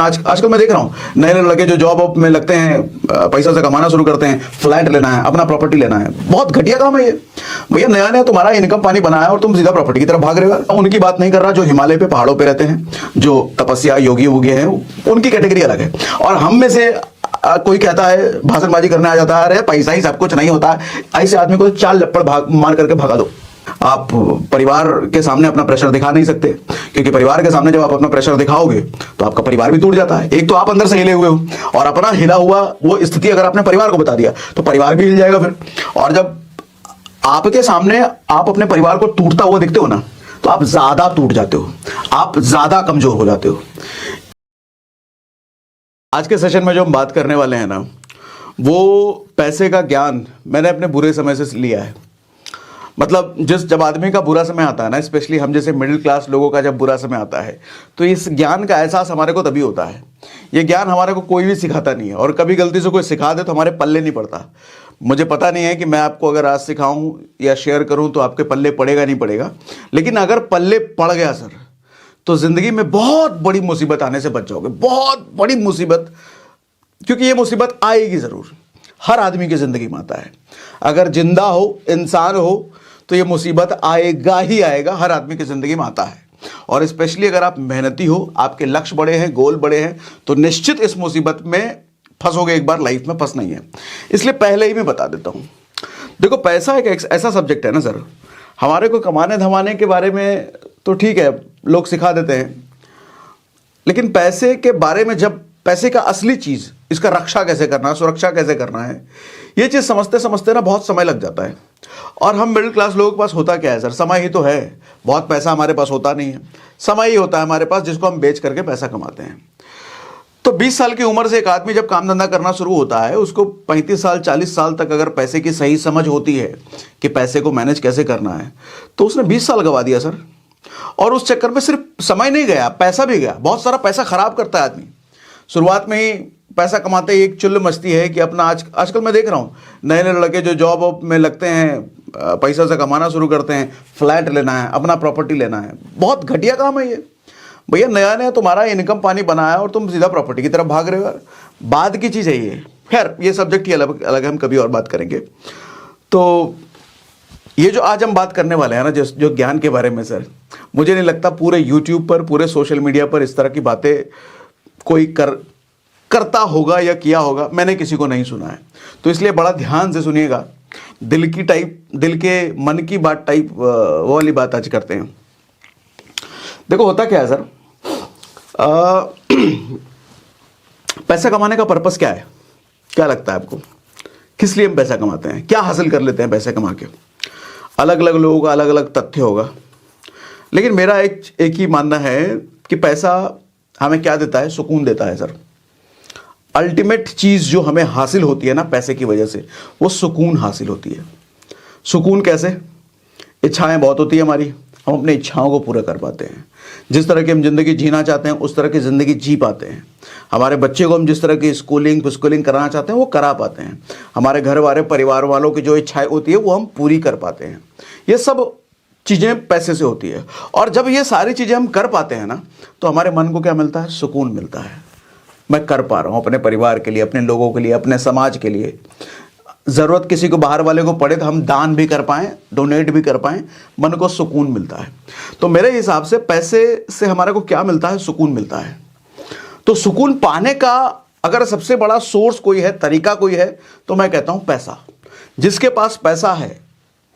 आजकल मैं देख रहा हूँ नए नए लड़के जो जॉब में लगते हैं, पैसा से कमाना शुरू करते हैं, फ्लैट लेना है, अपना प्रॉपर्टी लेना है। बहुत घटिया काम है ये भैया। नया नया तुम्हारा इनकम पानी बनाया और तुम सीधा प्रॉपर्टी की तरफ भाग रहे हो। उनकी बात नहीं कर रहा जो हिमालय पे पहाड़ों पे रहते हैं, जो तपस्या योगी वोगी हैं, उनकी कैटेगरी अलग है। और हम में से कोई कहता है, भाषणबाजी करने आ जाता है, अरे पैसा ही सब कुछ नहीं होता है। ऐसे आदमी को 4 लप्पड़ मार करके भगा दो। आप परिवार के सामने अपना प्रेशर दिखा नहीं सकते, क्योंकि परिवार के सामने जब आप अपना प्रेशर दिखाओगे तो आपका परिवार भी टूट जाता है। एक तो आप अंदर से हिले हुए हो, और अपना हिला हुआ वो स्थिति अगर आपने परिवार को बता दिया तो परिवार भी हिल जाएगा फिर। और जब आपके सामने आप अपने परिवार को टूटता हुआ दिखते हो ना, तो आप ज्यादा टूट जाते हो, आप ज्यादा कमजोर हो जाते हो। आज के सेशन में जो हम बात करने वाले हैं ना, वो पैसे का ज्ञान मैंने अपने बुरे समय से लिया है। मतलब जब आदमी का बुरा समय आता है ना, स्पेशली हम जैसे मिडिल क्लास लोगों का जब बुरा समय आता है, तो इस ज्ञान का एहसास हमारे को तभी होता है। ये ज्ञान हमारे को कोई भी सिखाता नहीं है, और कभी गलती से कोई सिखा दे तो हमारे पल्ले नहीं पड़ता। मुझे पता नहीं है कि मैं आपको अगर आज सिखाऊं या शेयर करूं तो आपके पल्ले पड़ेगा नहीं पड़ेगा, लेकिन अगर पल्ले पड़ गया सर, तो जिंदगी में बहुत बड़ी मुसीबत आने से बच जाओगे, बहुत बड़ी मुसीबत। क्योंकि ये मुसीबत आएगी जरूर, हर आदमी की जिंदगी में आता है। अगर जिंदा हो, इंसान हो, तो ये मुसीबत आएगा ही आएगा, हर आदमी की जिंदगी में आता है। और स्पेशली अगर आप मेहनती हो, आपके लक्ष्य बड़े हैं, गोल बड़े हैं, तो निश्चित इस मुसीबत में फंसोगे एक बार, लाइफ में फंस नहीं है। इसलिए पहले ही मैं बता देता हूं। देखो, पैसा एक ऐसा सब्जेक्ट है ना सर, हमारे को कमाने धमाने के बारे में तो ठीक है, लोग सिखा देते हैं, लेकिन पैसे के बारे में, जब पैसे का असली चीज, इसका रक्षा कैसे करना है, सुरक्षा कैसे करना है, ये चीज समझते समझते ना बहुत समय लग जाता है। और हम मिडिल क्लास लोगों के पास होता क्या है सर, समय ही तो है। बहुत पैसा हमारे पास होता नहीं है, समय ही होता है हमारे पास, जिसको हम बेच करके पैसा कमाते हैं। तो 20 साल की उम्र से एक आदमी जब काम धंधा करना शुरू होता है, उसको 35 साल 40 साल तक अगर पैसे की सही समझ होती है कि पैसे को मैनेज कैसे करना है, तो उसने 20 साल गवा दिया सर। और उस चक्कर में सिर्फ समय नहीं गया, पैसा भी गया। बहुत सारा पैसा खराब करता है आदमी। शुरुआत में ही पैसा कमाते ही एक चुल्ल मचती है कि अपना आजकल मैं देख रहा हूँ नए नए लड़के जो जॉब में लगते हैं, पैसा से कमाना शुरू करते हैं, फ्लैट लेना है, अपना प्रॉपर्टी लेना है। बहुत घटिया काम है ये भैया। नया नया तुम्हारा इनकम पानी बनाया और तुम सीधा प्रॉपर्टी की तरफ भाग रहे हो। बाद की चीज़ है ये। खैर, ये सब्जेक्ट ही अलग अलग है, हम कभी और बात करेंगे। तो ये जो आज हम बात करने वाले हैं ना, जो ज्ञान के बारे में सर, मुझे नहीं लगता पूरे यूट्यूब पर, पूरे सोशल मीडिया पर इस तरह की बातें कोई करता होगा या किया होगा। मैंने किसी को नहीं सुना है, तो इसलिए बड़ा ध्यान से सुनिएगा। दिल के मन की बात टाइप वो वाली बात आज करते हैं। देखो, होता क्या है सर, पैसा कमाने का पर्पस क्या है? क्या लगता है आपको? किस लिए हम पैसा कमाते हैं? क्या हासिल कर लेते हैं पैसे कमा के? अलग अलग लोगों का अलग अलग तथ्य होगा, लेकिन मेरा एक ही मानना है कि पैसा हमें क्या देता है? सुकून देता है सर। अल्टीमेट चीज जो हमें हासिल होती है ना पैसे की वजह से, वो सुकून हासिल होती है। सुकून कैसे? इच्छाएं बहुत होती है हमारी, हम अपनी इच्छाओं को पूरा कर पाते हैं। जिस तरह की हम जिंदगी जीना चाहते हैं उस तरह की जिंदगी जी पाते हैं। हमारे बच्चे को हम जिस तरह की स्कूलिंग कराना चाहते हैं वो करा पाते हैं। हमारे घर वाले परिवार वालों की जो इच्छाएं होती है वो हम पूरी कर पाते हैं। ये सब चीज़ें पैसे से होती है। और जब ये सारी चीज़ें हम कर पाते हैं ना, तो हमारे मन को क्या मिलता है? सुकून मिलता है। मैं कर पा रहा हूँ अपने परिवार के लिए, अपने लोगों के लिए, अपने समाज के लिए। ज़रूरत किसी को, बाहर वाले को पड़े तो हम दान भी कर पाएँ, डोनेट भी कर पाएँ, मन को सुकून मिलता है। तो मेरे हिसाब से पैसे से हमारे को क्या मिलता है? सुकून मिलता है। तो सुकून पाने का अगर सबसे बड़ा सोर्स कोई है, तरीका कोई है, तो मैं कहता हूँ पैसा। जिसके पास पैसा है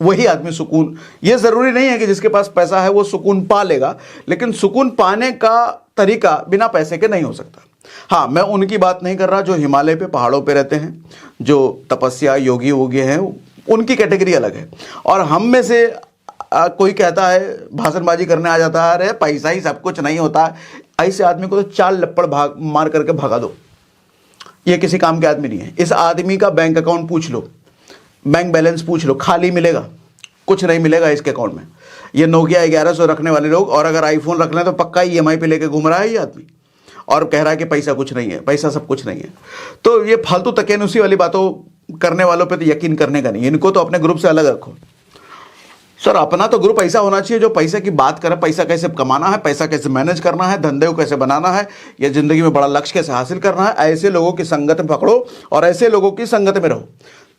वही आदमी सुकून, ये ज़रूरी नहीं है कि जिसके पास पैसा है वो सुकून पा लेगा, लेकिन सुकून पाने का तरीका बिना पैसे के नहीं हो सकता। हाँ, मैं उनकी बात नहीं कर रहा जो हिमालय पे पहाड़ों पे रहते हैं, जो तपस्या योगी वोगी हैं, उनकी कैटेगरी अलग है। और हम में से कोई कहता है, भाषणबाजी करने आ जाता है, अरे पैसा ही सब कुछ नहीं होता है। ऐसे आदमी को तो 4 लप्पड़ मार करके भगा दो। ये किसी काम के आदमी नहीं है। इस आदमी का बैंक अकाउंट पूछ लो, बैंक बैलेंस पूछ लो, खाली मिलेगा, कुछ नहीं मिलेगा इसके अकाउंट में। ये नोकिया 1100 रखने वाले लोग, और अगर आईफोन रख लें तो पक्का EMI पे लेके घूम रहा है ये आदमी, और कह रहा है कि पैसा कुछ नहीं है, पैसा सब कुछ नहीं है। तो ये फालतू तकेनुसी वाली बातों करने वालों पे तो यकीन करने का नहीं। इनको तो अपने ग्रुप से अलग रखो। सर अपना तो ग्रुप ऐसा होना चाहिए जो पैसे की बात करे, पैसा कैसे कमाना है, पैसा कैसे मैनेज करना है, धंधे को कैसे बनाना है, या जिंदगी में बड़ा लक्ष्य कैसे हासिल करना है। ऐसे लोगों की संगत में पकड़ो और ऐसे लोगों की संगत में रहो।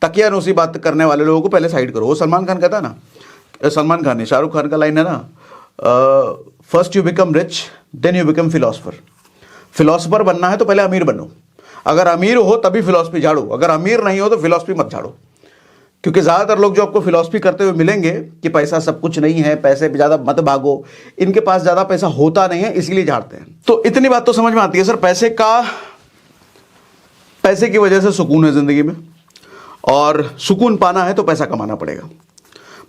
तकिया नूसी बात करने वाले लोगों को पहले साइड करो। वो सलमान खान कहता है ना, सलमान खान नहीं, शाहरुख खान का लाइन है ना, first you become rich then you become philosopher. Philosopher बनना है तो पहले अमीर बनो। अगर अमीर हो तभी फिलोसफी झाड़ो, अगर अमीर नहीं हो तो फिलोसफी मत झाड़ो। क्योंकि ज़्यादातर लोग जो आपको फिलॉसफी करते हुए मिलेंगे कि पैसा सब कुछ नहीं है, पैसे पे ज़्यादा मत भागो, इनके पास ज़्यादा पैसा होता नहीं है इसीलिए झाड़ते हैं। तो इतनी बात तो समझ में आती है सर, पैसे की वजह से सुकून है ज़िंदगी में, और सुकून पाना है तो पैसा कमाना पड़ेगा,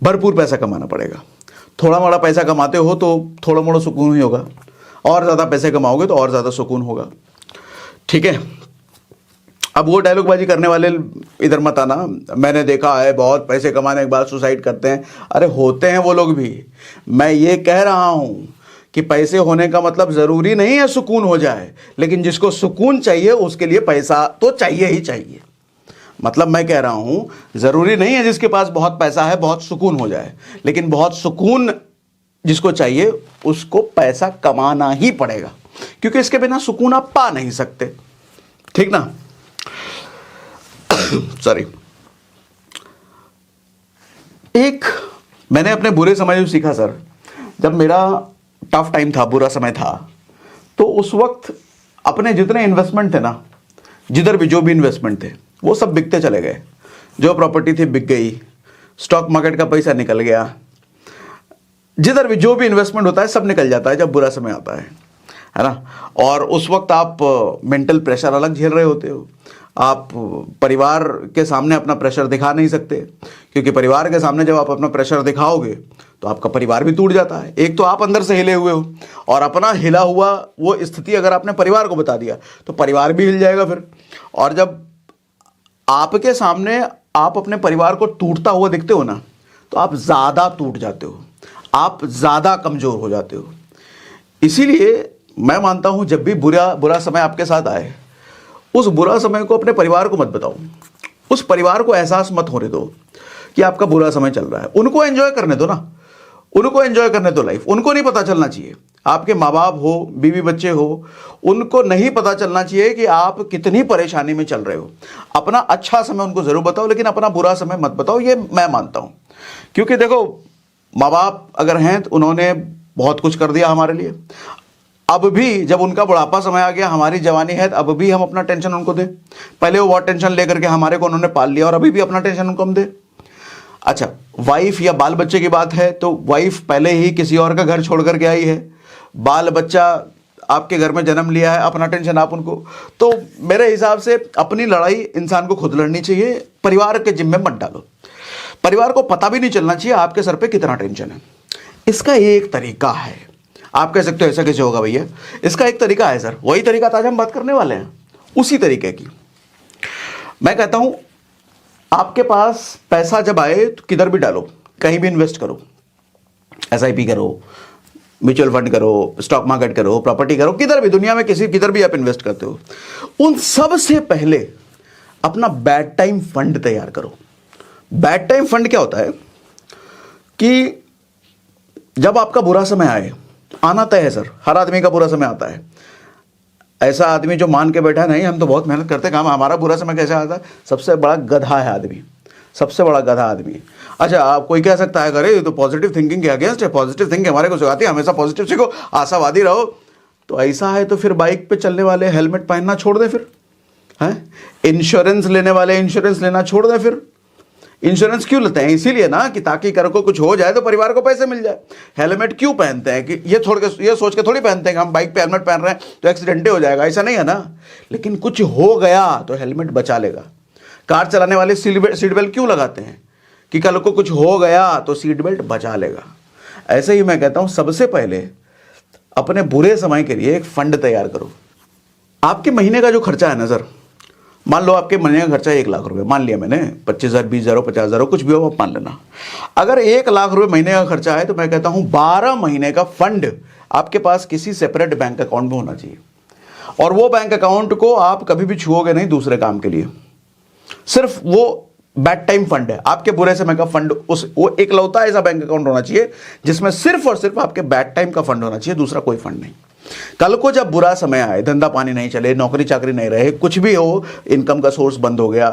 भरपूर पैसा कमाना पड़ेगा। थोड़ा मोड़ा पैसा कमाते हो तो थोड़ा मोड़ा सुकून ही होगा, और ज़्यादा पैसे कमाओगे तो और ज़्यादा सुकून होगा। ठीक है, अब वो डायलॉगबाजी करने वाले इधर मत आना, मैंने देखा है बहुत पैसे कमाने के बाद सुसाइड करते हैं। अरे होते हैं वो लोग भी। मैं ये कह रहा हूं कि पैसे होने का मतलब ज़रूरी नहीं है सुकून हो जाए, लेकिन जिसको सुकून चाहिए उसके लिए पैसा तो चाहिए ही चाहिए। मतलब मैं कह रहा हूं ज़रूरी नहीं है जिसके पास बहुत पैसा है बहुत सुकून हो जाए, लेकिन बहुत सुकून जिसको चाहिए उसको पैसा कमाना ही पड़ेगा, क्योंकि इसके बिना सुकून आप पा नहीं सकते। ठीक ना? सॉरी। एक मैंने अपने बुरे समय में सीखा सर, जब मेरा टफ टाइम था, बुरा समय था, तो उस वक्त अपने जितने इन्वेस्टमेंट थे ना, जिधर भी जो भी इन्वेस्टमेंट थे वो सब बिकते चले गए। जो प्रॉपर्टी थी बिक गई, स्टॉक मार्केट का पैसा निकल गया, जिधर भी जो भी इन्वेस्टमेंट होता है सब निकल जाता है जब बुरा समय आता है ना। और उस वक्त आप मेंटल प्रेशर अलग झेल रहे होते हो। आप परिवार के सामने अपना प्रेशर दिखा नहीं सकते, क्योंकि परिवार के सामने जब आप अपना प्रेशर दिखाओगे तो आपका परिवार भी टूट जाता है। एक तो आप अंदर से हिले हुए हो, और अपना हिला हुआ वो स्थिति अगर आपने परिवार को बता दिया तो परिवार भी हिल जाएगा फिर। और जब आपके सामने आप अपने परिवार को टूटता हुआ दिखते हो ना, तो आप ज़्यादा टूट जाते हो, आप ज़्यादा कमज़ोर हो जाते हो। इसीलिए मैं मानता हूँ जब भी बुरा समय आपके साथ आए, उस बुरा समय को अपने परिवार को मत बताओ। उस परिवार को एहसास मत होने दो कि आपका बुरा समय चल रहा है। उनको एंजॉय करने दो ना, उनको एंजॉय करने दो लाइफ। उनको नहीं पता चलना चाहिए, आपके माँ बाप हो, बीवी बच्चे हो, उनको नहीं पता चलना चाहिए कि आप कितनी परेशानी में चल रहे हो। अपना अच्छा समय उनको ज़रूर बताओ, लेकिन अपना बुरा समय मत बताओ, ये मैं मानता हूँ। क्योंकि देखो, माँ बाप अगर हैं तो उन्होंने बहुत कुछ कर दिया हमारे लिए। अब भी जब उनका बुढ़ापा समय आ गया, हमारी जवानी है, तो अब भी हम अपना टेंशन उनको दें। पहले वो बहुत टेंशन लेकर के हमारे को उन्होंने पाल लिया, और अभी भी अपना टेंशन उनको हम दें। अच्छा, वाइफ या बाल बच्चे की बात है तो वाइफ पहले ही किसी और का घर छोड़ करके आई है, बाल बच्चा आपके घर में जन्म लिया है, अपना टेंशन आप उनको। तो मेरे हिसाब से अपनी लड़ाई इंसान को खुद लड़नी चाहिए, परिवार के जिम्मे मत डालो। परिवार को पता भी नहीं चलना चाहिए आपके सर पे कितना टेंशन है। इसका एक तरीका है, आप कह सकते हो ऐसा कैसे होगा भैया, इसका एक तरीका है सर, वही तरीका आज हम बात करने वाले हैं, उसी तरीके की। मैं कहता हूं आपके पास पैसा जब आए तो किधर भी डालो, कहीं भी इन्वेस्ट करो, एसआईपी करो, म्यूचुअल फंड करो, स्टॉक मार्केट करो, प्रॉपर्टी करो, किधर भी दुनिया में किधर भी आप इन्वेस्ट करते हो, उन सब से पहले अपना बैड टाइम फंड तैयार करो। बैड टाइम फंड क्या होता है कि जब आपका बुरा समय आए, आना तय है सर, हर आदमी का बुरा समय आता है। ऐसा आदमी जो मान के बैठा है नहीं हम तो बहुत मेहनत करते, काम हमारा बुरा समय कैसे आता है, सबसे बड़ा गधा है आदमी, सबसे बड़ा गधा आदमी। अच्छा, आप कोई कह सकता है अरे ये तो पॉजिटिव थिंकिंग के अगेंस्ट है, पॉजिटिव थिंकिंग हमारे को सिखाती है, हमेशा पॉजिटिव सीखो, आशावादी रहो। तो ऐसा है तो फिर बाइक पे चलने वाले हेलमेट पहनना छोड़ दें, फिर हैं इंश्योरेंस लेने वाले इंश्योरेंस लेना छोड़ दें। फिर इंश्योरेंस क्यों लेते हैं? इसीलिए ना कि ताकि कर को कुछ हो जाए तो परिवार को पैसे मिल जाए। हेलमेट क्यों पहनते हैं कि ये सोच के थोड़ी पहनते हैं कि हम बाइक पे हेलमेट पहन रहे हैं तो एक्सीडेंट हो जाएगा, ऐसा नहीं है ना। लेकिन कुछ हो गया तो हेलमेट बचा लेगा। कार चलाने वाले सीट बेल्ट क्यों लगाते हैं कि कल को कुछ हो गया तो सीट बेल्ट बचा लेगा। ऐसे ही मैं कहता हूं सबसे पहले अपने बुरे समय के लिए एक फंड तैयार करो। आपके महीने का जो खर्चा है ना सर, मान लो आपके महीने का खर्चा 1 लाख रुपए, मान लिया मैंने, 25,000, 20,000, 50,000 कुछ भी हो आप मान लेना। अगर 1 लाख रुपए महीने का खर्चा है तो मैं कहता हूं 12 महीने का फंड आपके पास किसी सेपरेट बैंक अकाउंट में होना चाहिए, और वो बैंक अकाउंट को आप कभी भी छुओगे नहीं दूसरे काम के लिए। सिर्फ वो बैड टाइम फंड है, आपके बुरे समय का फंड, उस वो एकलौता ऐसा बैंक अकाउंट होना चाहिए जिसमें सिर्फ और सिर्फ आपके बैड टाइम का फंड होना चाहिए, दूसरा कोई फंड नहीं। कल को जब बुरा समय आए, धंधा पानी नहीं चले, नौकरी चाकरी नहीं रहे, कुछ भी हो, इनकम का सोर्स बंद हो गया,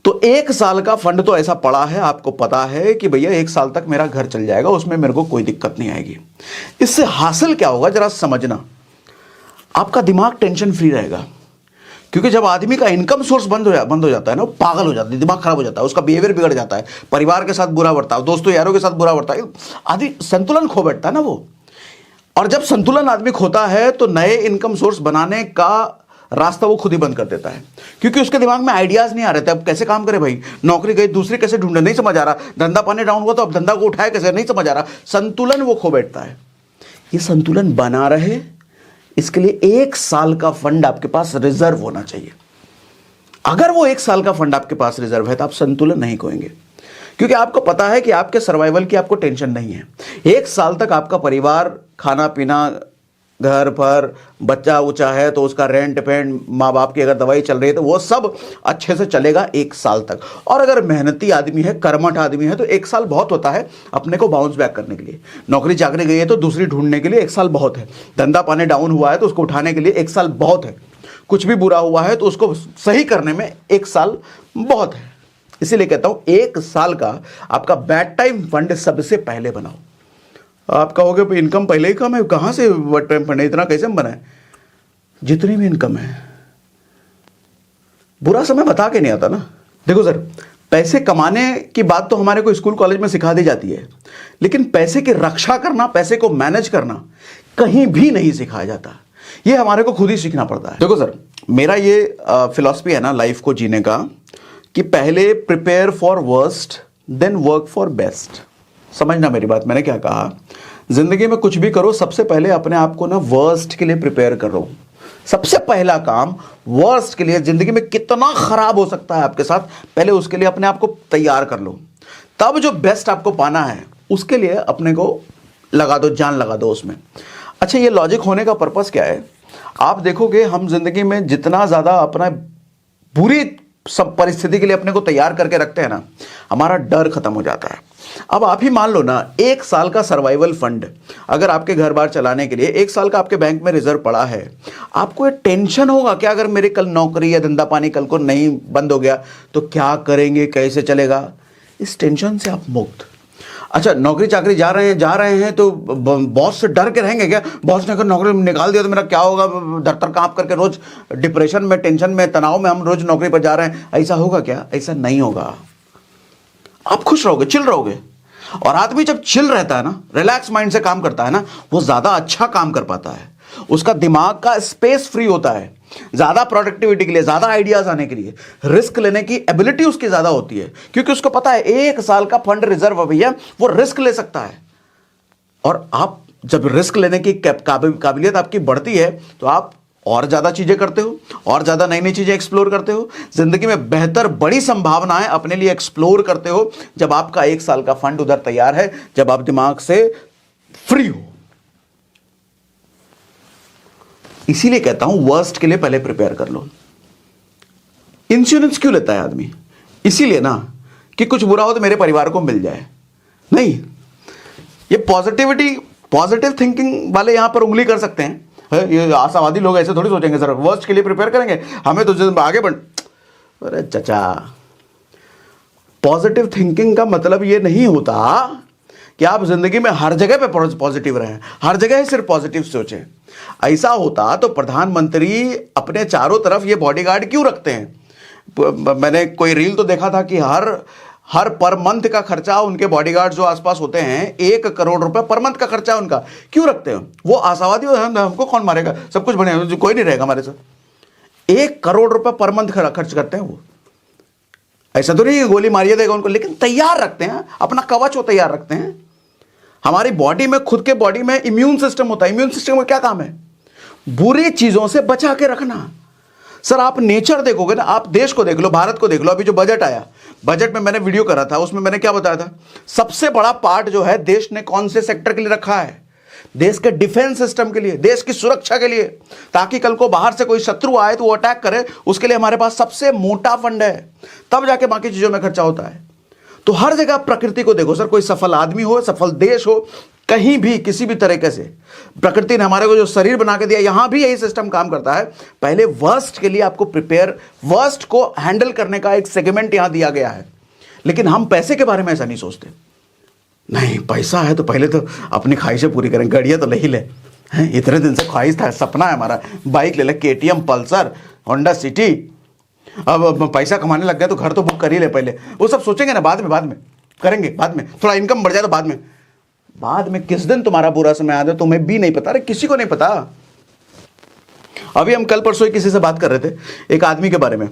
तो 1 साल का फंड तो ऐसा पड़ा है, आपको पता है कि भैया 1 साल तक मेरा घर चल जाएगा, उसमें मेरे को कोई दिक्कत नहीं आएगी। इससे हासिल क्या होगा जरा समझना, आपका दिमाग टेंशन फ्री रहेगा। क्योंकि जब आदमी का इनकम सोर्स बंद हो जाता है ना, वो पागल हो जाता है, दिमाग खराब हो जाता है, उसका बिहेवियर बिगड़ जाता है, परिवार के साथ बुरा बर्ताव, दोस्तों यारों के साथ बुरा बर्ताव, आदमी संतुलन खो बैठता है ना वो। और जब संतुलन आदमी खोता है तो नए इनकम सोर्स बनाने का रास्ता वो खुद ही बंद कर देता है, क्योंकि उसके दिमाग में आइडियाज नहीं आ रहे थे, अब कैसे काम करे भाई, नौकरी गई दूसरी कैसे ढूंढे नहीं समझ आ रहा, धंधा पानी डाउन हुआ तो अब धंधा को उठाए कैसे नहीं समझ आ रहा, संतुलन वो खो बैठता है। ये संतुलन बना रहे, इसके लिए 1 साल का फंड आपके पास रिजर्व होना चाहिए। अगर वो 1 साल का फंड आपके पास रिजर्व है तो आप संतुलन नहीं खोएंगे, क्योंकि आपको पता है कि आपके सर्वाइवल की आपको टेंशन नहीं है। 1 साल तक आपका परिवार, खाना पीना, घर पर बच्चा ऊंचा है तो उसका रेंट पेंट, माँ बाप की अगर दवाई चल रही है तो वो सब अच्छे से चलेगा 1 साल तक। और अगर मेहनती आदमी है, कर्मठ आदमी है तो 1 साल बहुत होता है अपने को बाउंस बैक करने के लिए। नौकरी चाकरी गई है तो दूसरी ढूंढने के लिए 1 साल बहुत है। धंधा पानी डाउन हुआ है तो उसको उठाने के लिए 1 साल बहुत है। कुछ भी बुरा हुआ है तो उसको सही करने में 1 साल बहुत है। इसीलिए कहता हूं 1 साल का आपका बैड टाइम फंड सबसे पहले बनाओ। आप कहोगे इनकम पहले ही कम है, कहां से बैड टाइम फंड इतना कैसे बनाए? जितनी भी इनकम है, बुरा समय बता के नहीं आता ना। देखो सर, पैसे कमाने की बात तो हमारे को स्कूल कॉलेज में सिखा दी जाती है, लेकिन पैसे की रक्षा करना, पैसे को मैनेज करना कहीं भी नहीं सिखाया जाता। ये हमारे को खुद ही सीखना पड़ता है। देखो सर, मेरा ये फिलॉसफी है ना लाइफ को जीने का, कि पहले prepare for worst then work for best. समझना मेरी बात, मैंने क्या कहा, जिंदगी में कुछ भी करो सबसे पहले अपने आप को ना वर्स्ट के लिए प्रिपेयर करो। सबसे पहला काम वर्स्ट के लिए, जिंदगी में कितना खराब हो सकता है आपके साथ, पहले उसके लिए अपने आप को तैयार कर लो। तब जो बेस्ट आपको पाना है उसके लिए अपने को लगा दो, जान लगा दो उसमें। अच्छा, ये लॉजिक होने का पर्पस क्या है? आप देखोगे हम जिंदगी में जितना ज्यादा अपना बुरी सब परिस्थिति के लिए अपने को तैयार करके रखते हैं ना, हमारा डर खत्म हो जाता है। अब आप ही मान लो ना, 1 साल का सर्वाइवल फंड अगर आपके घर बार चलाने के लिए 1 साल का आपके बैंक में रिजर्व पड़ा है, आपको टेंशन होगा क्या अगर मेरे कल नौकरी या धंधा पानी कल को नहीं बंद हो गया तो क्या करेंगे, कैसे चलेगा? इस टेंशन से आप मुक्त। अच्छा, नौकरी चाकरी जा रहे हैं तो बॉस से डर के रहेंगे क्या? बॉस ने अगर नौकरी निकाल दिया तो मेरा क्या होगा? दर कांप करके रोज डिप्रेशन में, टेंशन में, तनाव में हम रोज नौकरी पर जा रहे हैं, ऐसा होगा क्या? ऐसा नहीं होगा। आप खुश रहोगे, चिल रहोगे। और आदमी जब चिल रहता है ना, रिलैक्स माइंड से काम करता है ना, वो ज्यादा अच्छा काम कर पाता है। उसका दिमाग का स्पेस फ्री होता है, ज्यादा प्रोडक्टिविटी के लिए, ज्यादा आइडियाज आने के लिए, रिस्क लेने की एबिलिटी उसकी ज्यादा होती है, क्योंकि उसको पता है 1 साल का फंड रिजर्व भैया, वो रिस्क ले सकता है। और आप जब रिस्क लेने की काबिलियत आपकी बढ़ती है तो आप और ज्यादा चीजें करते हो, और ज्यादा नई नई चीजें एक्सप्लोर करते हो, जिंदगी में बेहतर बड़ी संभावनाएं अपने लिए एक्सप्लोर करते हो, जब आपका 1 साल का फंड उधर तैयार है, जब आप दिमाग से फ्री हो। इसीलिए कहता हूं वर्स्ट के लिए पहले प्रिपेयर कर लो। इंश्योरेंस क्यों लेता है आदमी? इसीलिए ना कि कुछ बुरा हो तो मेरे परिवार को मिल जाए। नहीं, ये पॉजिटिव थिंकिंग वाले यहां पर उंगली कर सकते हैं। ये आशावादी लोग ऐसे थोड़ी सोचेंगे सर वर्स्ट के लिए प्रिपेयर करेंगे, हमें तो आगे बढ़। अरे चचा, पॉजिटिव थिंकिंग का मतलब ये नहीं होता कि आप जिंदगी में हर जगह पे पॉजिटिव रहें, हर जगह सिर्फ पॉजिटिव सोचें। ऐसा होता तो प्रधानमंत्री अपने चारों तरफ ये बॉडीगार्ड क्यों रखते हैं? मैंने कोई रील तो देखा था कि हर पर मंथ का खर्चा उनके बॉडीगार्ड जो आसपास होते हैं, 1 करोड़ रुपए पर मंथ का खर्चा उनका क्यों रखते हैं? वो आशावादी हमको कौन मारेगा, सब कुछ बढ़िया, कोई नहीं रहेगा हमारे साथ। 1 करोड़ रुपए पर मंथ खर्च करते हैं वो। ऐसा तो नहीं गोली मारिए देगा उनको, लेकिन तैयार रखते हैं, अपना कवच वो तैयार रखते हैं। हमारी बॉडी में, खुद के बॉडी में इम्यून सिस्टम होता है। इम्यून सिस्टम का क्या काम है? बुरी चीजों से बचा के रखना। सर आप नेचर देखोगे ना, आप देश को देख लो, भारत को देख लो। अभी जो बजट आया, बजट में मैंने वीडियो करा था, उसमें मैंने क्या बताया था? सबसे बड़ा पार्ट जो है देश ने कौन से सेक्टर के लिए रखा है? देश के डिफेंस सिस्टम के लिए, देश की सुरक्षा के लिए, ताकि कल को बाहर से कोई शत्रु आए तो वो अटैक करे, उसके लिए हमारे पास सबसे मोटा फंड है, तब जाके बाकी चीजों में खर्चा होता है। तो हर जगह प्रकृति को देखो सर, कोई सफल आदमी हो, सफल देश हो, कहीं भी किसी भी तरीके से प्रकृति ने हमारे को जो शरीर बना के दिया, यहां भी यही सिस्टम काम करता है। पहले वर्स्ट के लिए आपको प्रिपेयर, वर्स्ट को हैंडल करने का एक सेगमेंट यहां दिया गया है। लेकिन हम पैसे के बारे में ऐसा नहीं सोचते, नहीं पैसा है तो पहले तो अपनी ख्वाहिशें पूरी करें, गाड़ियां तो ले ही ले, इतने दिन से ख्वाहिश था, सपना है हमारा, बाइक ले ले, केटीएम, पल्सर, होंडा सिटी। अब पैसा कमाने लग गया तो घर तो बुक कर ही ले पहले, वो सब सोचेंगे ना, बाद में करेंगे, बाद में थोड़ा इनकम बढ़ जाए तो बाद में किस दिन तुम्हारा बुरा समय आ जाए तुम्हें भी नहीं पता, अरे किसी को नहीं पता। अभी हम कल परसों किसी से बात कर रहे थे एक आदमी के बारे में,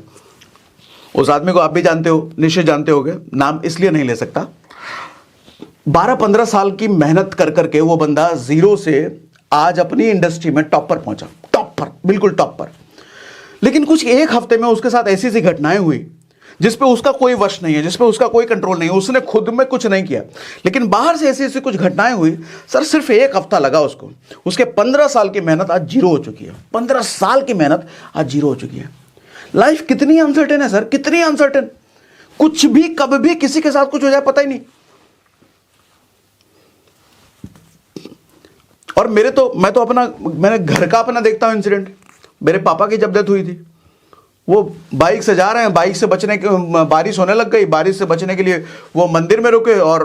उस आदमी को आप भी जानते हो, निश्चय जानते होगे, नाम इसलिए नहीं ले सकता। 12-15 साल की मेहनत कर करके वो बंदा जीरो से आज अपनी इंडस्ट्री में टॉप पर पहुंचा, टॉप पर, बिल्कुल टॉप पर। लेकिन कुछ एक हफ्ते में उसके साथ ऐसी घटनाएं हुई जिसपे उसका कोई वश नहीं है, जिसपे उसका कोई कंट्रोल नहीं है, उसने खुद में कुछ नहीं किया, लेकिन बाहर से ऐसी कुछ घटनाएं हुई सर, सिर्फ एक हफ्ता लगा उसको, उसके 15 साल की मेहनत आज जीरो हो चुकी है, 15 साल की मेहनत आज जीरो हो चुकी है। लाइफ कितनी अनसर्टेन है सर, कितनी अनसर्टेन, कुछ भी कब भी किसी के साथ कुछ हो जाए पता ही नहीं। और मैंने घर का अपना देखता हूं इंसिडेंट। मेरे पापा की जब डेथ हुई थी, वो बाइक से जा रहे हैं, बाइक से बचने के, बारिश होने लग गई, बारिश से बचने के लिए वो मंदिर में रुके और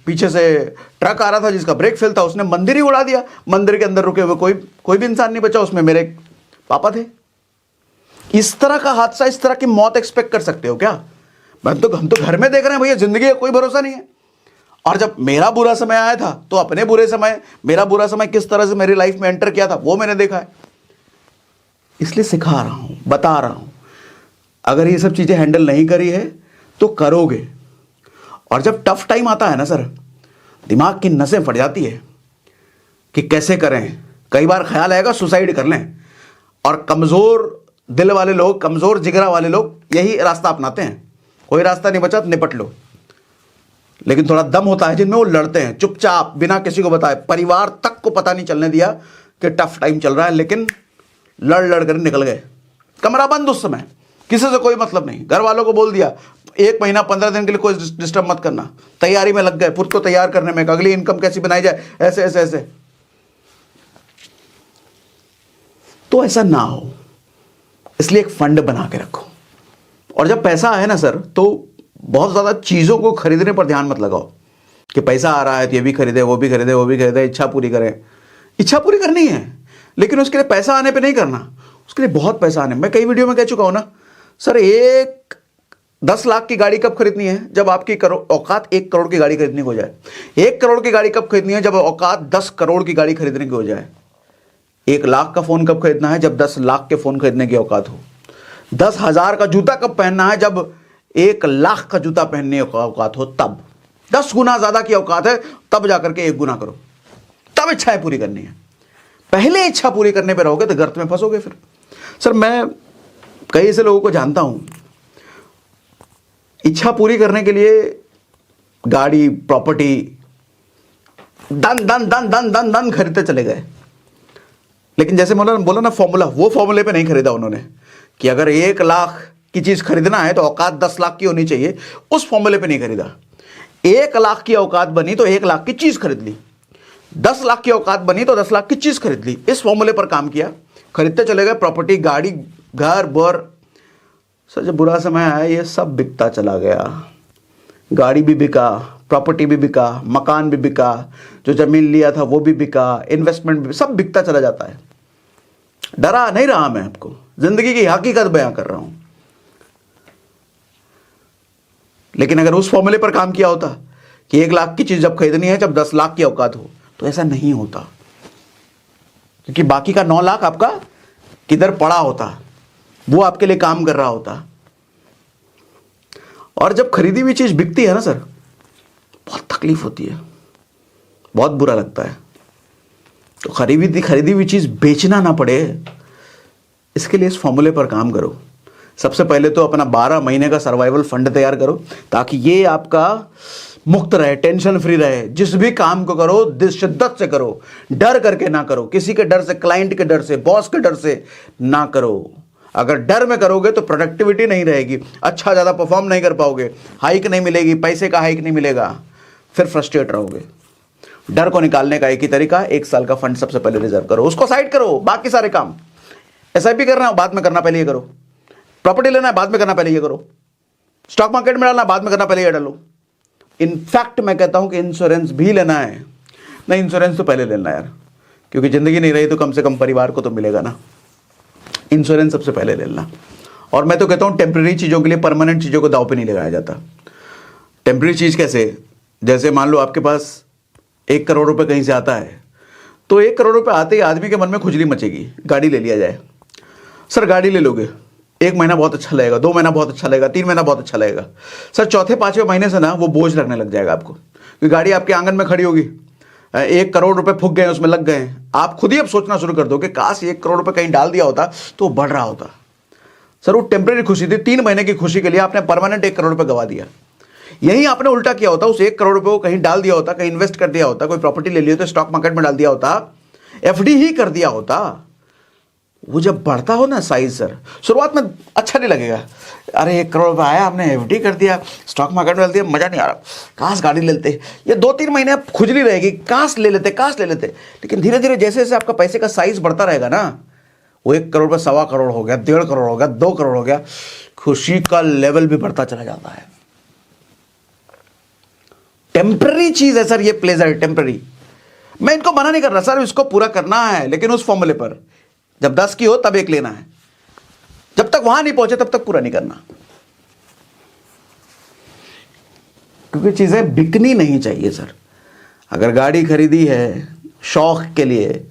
पीछे से ट्रक आ रहा था जिसका ब्रेक फेल था, उसने मंदिर ही उड़ा दिया। मंदिर के अंदर रुके हुए कोई भी इंसान नहीं बचा, उसमें मेरे पापा थे। इस तरह का हादसा, इस तरह की मौत एक्सपेक्ट कर सकते हो क्या? हम तो घर में देख रहे हैं भैया, जिंदगी का कोई भरोसा नहीं है। और जब मेरा बुरा समय आया था तो अपने मेरा बुरा समय किस तरह से मेरी लाइफ में एंटर किया था वो मैंने देखा है। इसलिए सिखा रहा हूं, बता रहा हूं, अगर ये सब चीजें हैंडल नहीं करी है तो करोगे। और जब टफ टाइम आता है ना सर, दिमाग की नसें फट जाती है कि कैसे करें। कई बार ख्याल आएगा सुसाइड कर लें, और कमजोर दिल वाले लोग, कमजोर जिगरा वाले लोग यही रास्ता अपनाते हैं। कोई रास्ता नहीं बचा तो निपट लो। लेकिन थोड़ा दम होता है जिनमें, वो लड़ते हैं चुपचाप, बिना किसी को बताए, परिवार तक को पता नहीं चलने दिया कि टफ टाइम चल रहा है, लेकिन लड़ कर निकल गए। कमरा बंद, उस समय किसी से कोई मतलब नहीं, घर वालों को बोल दिया 1 महीना 15 दिन के लिए कोई डिस्टर्ब मत करना, तैयारी में लग गए, खुद को तैयार करने में, अगली इनकम कैसी बनाई जाए, ऐसे ऐसे ऐसे। तो ऐसा ना हो, इसलिए एक फंड बना के रखो। और जब पैसा आए ना सर, तो बहुत ज्यादा चीजों को खरीदने पर ध्यान मत लगाओ कि पैसा आ रहा है तो ये भी खरीदे, वो भी खरीदे, इच्छा पूरी करें। इच्छा पूरी करनी है, लेकिन उसके लिए पैसा आने पे नहीं करना, उसके लिए बहुत पैसा आने। मैं कई वीडियो में कह चुका हूं ना सर, 10 लाख की गाड़ी कब खरीदनी है? जब आपकी औकात 1 करोड़ की गाड़ी खरीदने की हो जाए। 1 करोड़ की गाड़ी कब खरीदनी है? जब औकात 10 करोड़ की गाड़ी खरीदने की हो जाए। 1 लाख का फोन कब खरीदना है? जब 10 लाख के फोन खरीदने की औकात हो। 10,000 का जूता कब पहनना है? जब 1 लाख का जूता पहनने की औकात हो। तब 10 गुना ज्यादा की औकात है, तब जाकर के 1 गुना करो, तब इच्छाएं पूरी करनी है। पहले इच्छा पूरी करने पे रहोगे तो गर्त में फंसोगे। फिर सर, मैं कई ऐसे लोगों को जानता हूं, इच्छा पूरी करने के लिए गाड़ी, प्रॉपर्टी दन दन दन दन दन दन खरीदते चले गए, लेकिन जैसे बोला ना फॉर्मूला, वो फॉर्मूले पे नहीं खरीदा उन्होंने कि अगर 1 लाख की चीज खरीदना है तो औकात 10 लाख की होनी चाहिए। उस फॉर्मूले पे नहीं खरीदा। 1 लाख की औकात बनी तो 1 लाख की चीज खरीद ली, 10 लाख की औकात बनी तो 10 लाख की चीज खरीद ली। इस फॉर्मूले पर काम किया, खरीदते चले गए, प्रॉपर्टी, गाड़ी, घर बर। सर, जब बुरा समय आया ये सब बिकता चला गया। गाड़ी भी बिका, प्रॉपर्टी भी बिका, मकान भी बिका, जो जमीन लिया था वो भी बिका, इन्वेस्टमेंट भी, सब बिकता चला जाता है। डरा नहीं रहा, मैं आपको जिंदगी की हकीकत बयां कर रहा हूं। लेकिन अगर उस फॉर्मूले पर काम किया होता कि 1 लाख की चीज जब खरीदनी है जब 10 लाख की औकात हो, तो ऐसा नहीं होता, क्योंकि बाकी का 9 लाख आपका किधर पड़ा होता, वो आपके लिए काम कर रहा होता। और जब खरीदी हुई चीज बिकती है ना सर, बहुत तकलीफ होती है, बहुत बुरा लगता है। तो खरीदी हुई चीज बेचना ना पड़े, इसके लिए इस फॉर्मूले पर काम करो। सबसे पहले तो अपना 12 महीने का सर्वाइवल फंड तैयार करो, ताकि ये आपका मुक्त रहे, टेंशन फ्री रहे, जिस भी काम को करो दिल शिद्दत से करो, डर करके ना करो, किसी के डर से, क्लाइंट के डर से, बॉस के डर से ना करो। अगर डर में करोगे तो प्रोडक्टिविटी नहीं रहेगी, अच्छा ज़्यादा परफॉर्म नहीं कर पाओगे, हाइक नहीं मिलेगी, पैसे का हाइक नहीं मिलेगा, फिर फ्रस्ट्रेट रहोगे। डर को निकालने का एक ही तरीका, 1 साल का फंड सबसे पहले रिजर्व करो, उसको साइड करो, बाकी सारे काम SIP करना है बाद में करना, पहले ये करो। प्रॉपर्टी लेना है बाद में करना, पहले ये करो। स्टॉक मार्केट में डालना बाद में करना, पहले ये डालो। इनफैक्ट मैं कहता हूं कि इंश्योरेंस भी लेना है, नहीं इंश्योरेंस तो पहले लेना यार, क्योंकि जिंदगी नहीं रही तो कम से कम परिवार को तो मिलेगा ना। इंश्योरेंस सबसे पहले लेना। और मैं तो कहता हूं टेम्परेरी चीज़ों के लिए परमानेंट चीज़ों को दांव पे नहीं लगाया जाता। टेम्परेरी चीज़ कैसे, जैसे मान लो आपके पास 1 करोड़ रुपए कहीं से आता है, तो 1 करोड़ रुपए आते ही आदमी के मन में खुजली मचेगी, गाड़ी ले लिया जाए। सर गाड़ी ले लोगे, 1 महीना बहुत अच्छा लगेगा, 2 महीना बहुत अच्छा लगेगा, 3 महीना बहुत अच्छा लगेगा। सर चौथे 5वें महीने से ना वो बोझ लगने लग जाएगा आपको, क्योंकि गाड़ी आपके आंगन में खड़ी होगी, 1 करोड़ रुपए फूक गए, उसमें लग गए, आप खुद ही अब सोचना शुरू कर दो कि काश 1 करोड़ रुपए कहीं डाल दिया होता तो बढ़ रहा होता। सर वो टेम्परेरी खुशी थी, 3 महीने की खुशी के लिए आपने परमानेंट 1 करोड़ रुपए गवा दिया। यही आपने उल्टा किया होता, उस 1 करोड़ रुपए को कहीं डाल दिया होता, कहीं इन्वेस्ट कर दिया होता, कोई प्रॉपर्टी ले ली होती, स्टॉक मार्केट में डाल दिया होता, FD ही कर दिया होता। वो जब बढ़ता हो ना साइज सर, शुरुआत में अच्छा नहीं लगेगा, अरे 1 करोड़ रुपये आया, हमने FD कर दिया, स्टॉक मार्केट में डाल दिया, मज़ा नहीं आ रहा, काश गाड़ी ले लेते। ये 2-3 महीने आप खुजली रहेगी, काश ले लेते, काश ले लेते। लेकिन धीरे धीरे जैसे जैसे आपका पैसे का साइज बढ़ता रहेगा ना, वो 1 करोड़ रुपये 1.25 करोड़ हो गया, 1.5 करोड़ हो गया, 2 करोड़ हो गया, खुशी का लेवल भी बढ़ता चला जाता है। टेम्पररी चीज है सर ये प्लेजर, टेम्पररी। मैं इनको मना नहीं कर रहा सर, इसको पूरा करना है, लेकिन उस फॉर्मूले पर, जब 10 की हो तब 1 लेना है, जब तक वहां नहीं पहुंचे तब तक पूरा नहीं करना, क्योंकि चीजें बिकनी नहीं चाहिए सर। अगर गाड़ी खरीदी है शौक के लिए,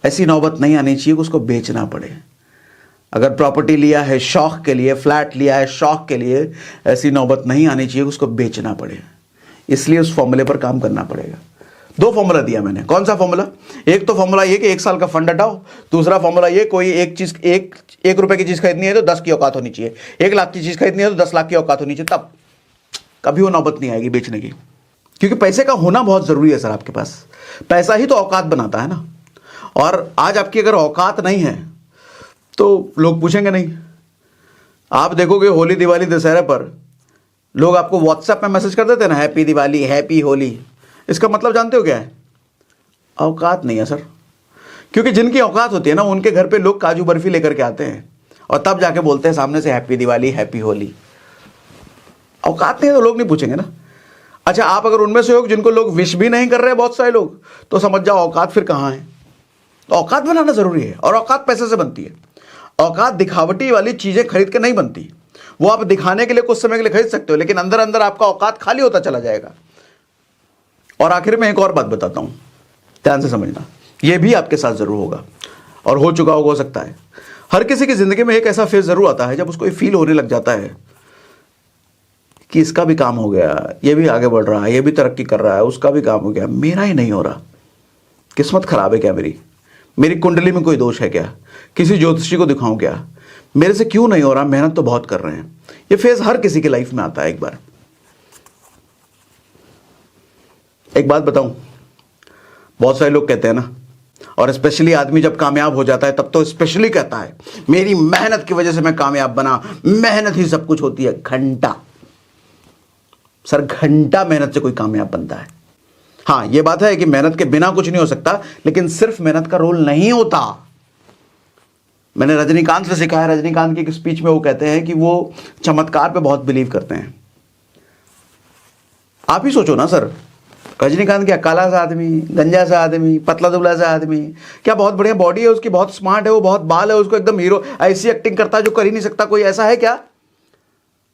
ऐसी नौबत नहीं आनी चाहिए कि उसको बेचना पड़े। अगर प्रॉपर्टी लिया है शौक के लिए, फ्लैट लिया है शौक के लिए, ऐसी नौबत नहीं आनी चाहिए कि उसको बेचना पड़े। इसलिए उस फॉर्मूले पर काम करना पड़ेगा। 2 फॉर्मूला दिया मैंने, कौन सा फॉर्मूला? एक तो फॉर्मूला ये कि 1 साल का फंड हटाओ, दूसरा फॉर्मूला ये कोई एक चीज, एक रुपए की चीज खरीदनी है तो 10 की औकात होनी चाहिए, 1 लाख की चीज खरीदनी है तो 10 लाख की औकात होनी चाहिए, तब कभी वो नौबत नहीं आएगी बेचने की। क्योंकि पैसे का होना बहुत जरूरी है सर आपके पास, पैसा ही तो औकात बनाता है ना। और आज आपकी अगर औकात नहीं है तो लोग पूछेंगे नहीं। आप देखोगे होली, दिवाली, दशहरा पर लोग आपको व्हाट्सएप में मैसेज कर देते हैं ना, हैप्पी दिवाली, हैप्पी होली। इसका मतलब जानते हो क्या है? औकात नहीं है सर। क्योंकि जिनकी औकात होती है ना, उनके घर पे लोग काजू बर्फी लेकर के आते हैं और तब जाके बोलते हैं सामने से हैप्पी दिवाली, हैप्पी होली। औकात नहीं है तो लोग नहीं पूछेंगे ना। अच्छा, आप अगर उनमें से हो जिनको लोग विश भी नहीं कर रहे बहुत सारे लोग, तो समझ जाओ औकात फिर कहाँ है। तो औकात बनाना जरूरी है, और औकात पैसे से बनती है। औकात दिखावटी वाली चीजें खरीद के नहीं बनती। वो आप दिखाने के लिए कुछ समय के लिए खरीद सकते हो, लेकिन अंदर अंदर आपका औकात खाली होता चला जाएगा। और आखिर में एक और बात बताता हूं, ध्यान से समझना, यह भी आपके साथ जरूर होगा और हो चुका हो सकता है। हर किसी की जिंदगी में एक ऐसा फेज जरूर आता है जब उसको ये फील होने लग जाता है कि इसका भी काम हो गया, ये भी आगे बढ़ रहा है, ये भी तरक्की कर रहा है, उसका भी काम हो गया, मेरा ही नहीं हो रहा। किस्मत खराब है क्या मेरी कुंडली में कोई दोष है क्या, किसी ज्योतिषी को दिखाऊं क्या, मेरे से क्यों नहीं हो रहा, मेहनत तो बहुत कर रहे हैं। ये फेज हर किसी की लाइफ में आता है एक बार। एक बात बताऊं, बहुत सारे लोग कहते हैं ना, और स्पेशली आदमी जब कामयाब हो जाता है तब तो स्पेशली कहता है मेरी मेहनत की वजह से मैं कामयाब बना, मेहनत ही सब कुछ होती है। घंटा सर, घंटा मेहनत से कोई कामयाब बनता है। हाँ, यह बात है कि मेहनत के बिना कुछ नहीं हो सकता, लेकिन सिर्फ मेहनत का रोल नहीं होता। मैंने रजनीकांत से सीखा है, रजनीकांत की एक स्पीच में वो कहते हैं कि वो चमत्कार पे बहुत बिलीव करते हैं। आप ही सोचो ना सर, रजनीकांत क्या काला सा आदमी, गंजा सा आदमी, पतला दुबला सा आदमी, क्या बहुत बढ़िया बॉडी है उसकी, बहुत स्मार्ट है वो, बहुत बाल है उसको, एकदम हीरो, ऐसी एक्टिंग करता है जो कर ही नहीं सकता कोई। ऐसा है क्या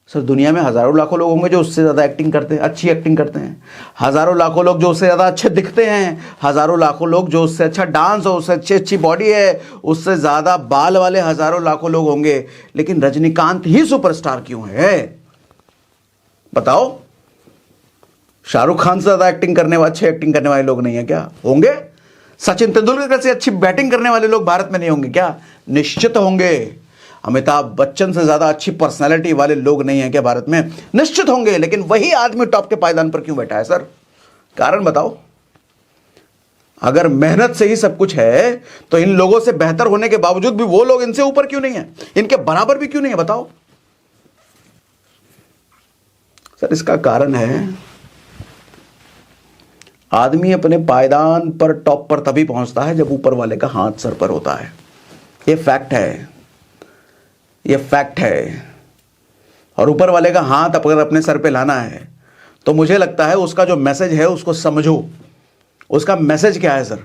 सर? दुनिया में हजारों लाखों लोग होंगे जो उससे ज़्यादा एक्टिंग करते हैं, अच्छी एक्टिंग करते हैं। हजारों लाखों लोग जो उससे ज़्यादा अच्छे दिखते हैं, हजारों लाखों लोग जो उससे अच्छा डांस हो, उससे अच्छी बॉडी है, उससे ज़्यादा बाल वाले हजारों लाखों लोग होंगे। लेकिन रजनीकांत ही सुपरस्टार क्यों है बताओ? शाहरुख खान से ज़्यादा एक्टिंग करने वाले, अच्छे एक्टिंग करने वाले लोग नहीं है क्या? होंगे। सचिन तेंदुलकर से अच्छी बैटिंग करने वाले लोग भारत में नहीं होंगे क्या? निश्चित होंगे। अमिताभ बच्चन से ज़्यादा अच्छी पर्सनैलिटी वाले लोग नहीं हैं क्या भारत में? निश्चित होंगे, लेकिन वही आदमी टॉप के पायदान पर क्यों बैठा है सर? कारण बताओ। अगर मेहनत से ही सब कुछ है तो इन लोगों से बेहतर होने के बावजूद भी वो लोग इनसे ऊपर क्यों नहीं है, इनके बराबर भी क्यों नहीं है? बताओ सर। इसका कारण है आदमी अपने पायदान पर टॉप पर तभी पहुंचता है जब ऊपर वाले का हाथ सर पर होता है। ये फैक्ट है, ये फैक्ट है। और ऊपर वाले का हाथ अगर अपने सर पे लाना है तो मुझे लगता है उसका जो मैसेज है उसको समझो। उसका मैसेज क्या है सर?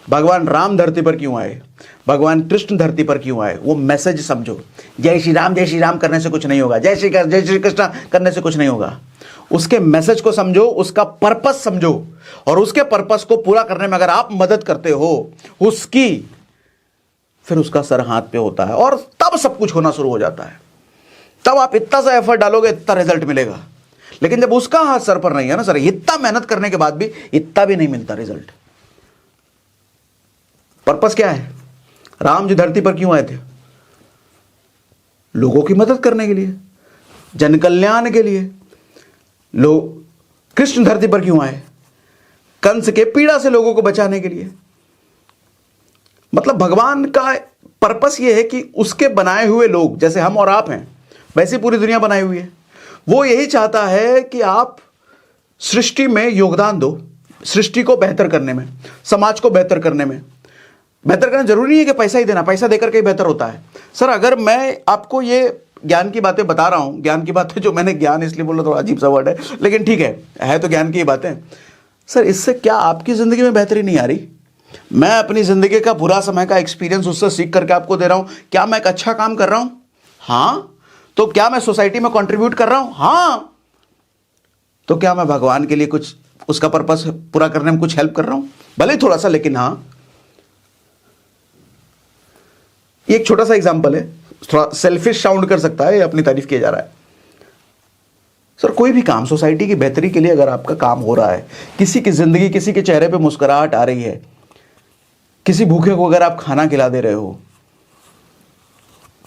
भगवान राम धरती पर क्यों आए, भगवान कृष्ण धरती पर क्यों आए, वो मैसेज समझो। जय श्री राम करने से कुछ नहीं होगा, जय श्री कृष्ण करने से कुछ नहीं होगा। उसके मैसेज को समझो, उसका पर्पस समझो, और उसके पर्पस को पूरा करने में अगर आप मदद करते हो उसकी, फिर उसका सर हाथ पे होता है और तब सब कुछ होना शुरू हो जाता है। तब आप इतना सा एफर्ट डालोगे, इतना रिजल्ट मिलेगा। लेकिन जब उसका हाथ सर पर नहीं है ना सर, इतना मेहनत करने के बाद भी इतना भी नहीं मिलता रिजल्ट। पर्पस क्या है? राम जी धरती पर क्यों आए थे? लोगों की मदद करने के लिए, जन कल्याण के लिए। लोग कृष्ण धरती पर क्यों आए? कंस के पीड़ा से लोगों को बचाने के लिए। मतलब भगवान का पर्पस यह है कि उसके बनाए हुए लोग, जैसे हम और आप हैं वैसी पूरी दुनिया बनाई हुई है, वो यही चाहता है कि आप सृष्टि में योगदान दो, सृष्टि को बेहतर करने में, समाज को बेहतर करने में। बेहतर करना जरूरी नहीं है कि पैसा ही देना, पैसा देकर के ही बेहतर होता है सर। अगर मैं आपको ये ज्ञान की बातें बता रहा हूं, ज्ञान की बातें, जो मैंने ज्ञान इसलिए बोला थोड़ा अजीब सा वर्ड है, लेकिन ठीक है तो ज्ञान की बातें सर। इससे क्या आपकी जिंदगी में बेहतरी नहीं आ रही? मैं अपनी जिंदगी का बुरा समय का एक्सपीरियंस उससे सीख करके आपको दे रहा हूं। क्या मैं एक अच्छा काम कर रहा हूं? हाँ। तो क्या मैं सोसाइटी में कंट्रीब्यूट कर रहा हूं? हाँ। तो क्या मैं भगवान के लिए कुछ, उसका पर्पस पूरा करने में कुछ हेल्प कर रहा हूं? भले ही थोड़ा सा, लेकिन हाँ। एक छोटा सा एग्जांपल है, थोड़ा सेल्फिश साउंड कर सकता है, अपनी तारीफ किया जा रहा है सर। कोई भी काम सोसाइटी की बेहतरी के लिए अगर आपका काम हो रहा है, किसी की जिंदगी, किसी के चेहरे पे मुस्कुराहट आ रही है, किसी भूखे को अगर आप खाना खिला दे रहे हो,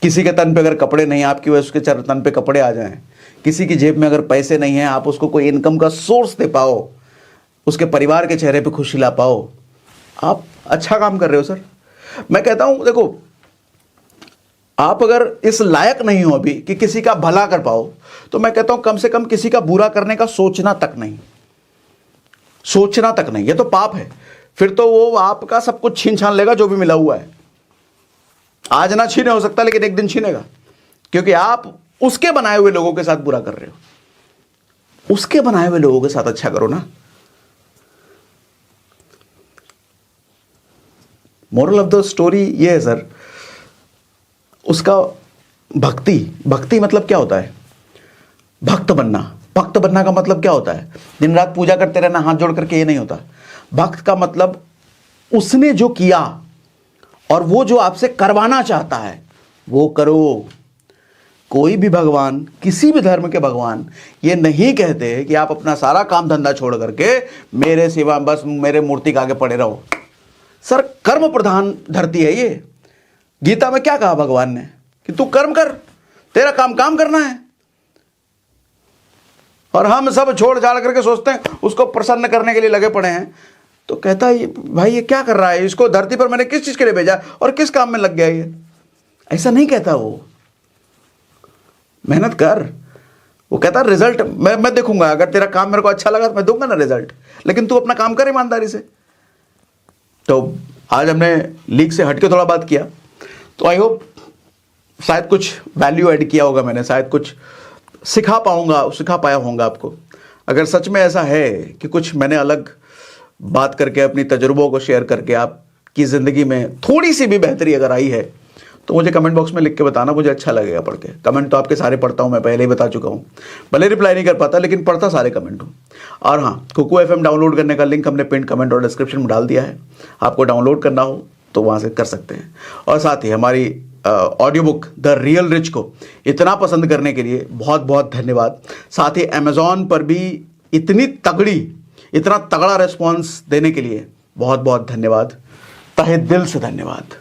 किसी के तन पे अगर कपड़े नहीं, आपकी वजह से उसके तन पे कपड़े आ जाएं, किसी की जेब में अगर पैसे नहीं है, आप उसको कोई इनकम का सोर्स दे पाओ, उसके परिवार के चेहरे पे खुशी ला पाओ, आप अच्छा काम कर रहे हो सर। मैं कहता हूं देखो, आप अगर इस लायक नहीं हो अभी कि किसी का भला कर पाओ, तो मैं कहता हूं कम से कम किसी का बुरा करने का सोचना तक नहीं, सोचना तक नहीं। ये तो पाप है। फिर तो वो आपका सब कुछ छीन छान लेगा जो भी मिला हुआ है। आज ना छीने हो सकता, लेकिन एक दिन छीनेगा, क्योंकि आप उसके बनाए हुए लोगों के साथ बुरा कर रहे हो। उसके बनाए हुए लोगों के साथ अच्छा करो ना। मोरल ऑफ द स्टोरी ये है सर, उसका भक्ति मतलब क्या होता है? भक्त बनना का मतलब क्या होता है? दिन रात पूजा करते रहना हाथ जोड़ करके, ये नहीं होता। भक्त का मतलब उसने जो किया और वो जो आपसे करवाना चाहता है वो करो। कोई भी भगवान, किसी भी धर्म के भगवान ये नहीं कहते कि आप अपना सारा काम धंधा छोड़ करके मेरे सिवा बस मेरे मूर्ति के आगे पड़े रहो। सर कर्म प्रधान धरती है ये। गीता में क्या कहा भगवान ने कि तू कर्म कर, तेरा काम करना है। और हम सब छोड़ छाड़ करके सोचते हैं उसको प्रसन्न करने के लिए लगे पड़े हैं। तो कहता है भाई ये क्या कर रहा है, इसको धरती पर मैंने किस चीज के लिए भेजा और किस काम में लग गया ये? ऐसा नहीं कहता वो। मेहनत कर। वो कहता रिजल्ट मैं देखूंगा, अगर तेरा काम मेरे को अच्छा लगा तो मैं दूंगा ना रिजल्ट, लेकिन तू अपना काम कर ईमानदारी से। तो आज हमने लीग से हटके थोड़ा बात किया, तो आई होप शायद कुछ वैल्यू ऐड किया होगा मैंने, शायद कुछ सिखा पाया होगा आपको। अगर सच में ऐसा है कि कुछ मैंने अलग बात करके, अपनी तजुर्बों को शेयर करके आपकी ज़िंदगी में थोड़ी सी भी बेहतरी अगर आई है, तो मुझे कमेंट बॉक्स में लिख के बताना, मुझे अच्छा लगेगा पढ़ के। कमेंट तो आपके सारे पढ़ता हूँ, मैं पहले ही बता चुका हूँ। भले रिप्लाई नहीं कर पाता, लेकिन पढ़ता सारे कमेंट हूँ। और हाँ, कुकू FM डाउनलोड करने का लिंक हमने पिन कमेंट और डिस्क्रिप्शन में डाल दिया है। आपको डाउनलोड करना हो तो वहाँ से कर सकते हैं। और साथ ही हमारी audio book the real rich को इतना पसंद करने के लिए बहुत बहुत धन्यवाद। साथ ही अमेज़ॉन पर भी इतना तगड़ा रिस्पॉन्स देने के लिए बहुत बहुत धन्यवाद। तहे दिल से धन्यवाद।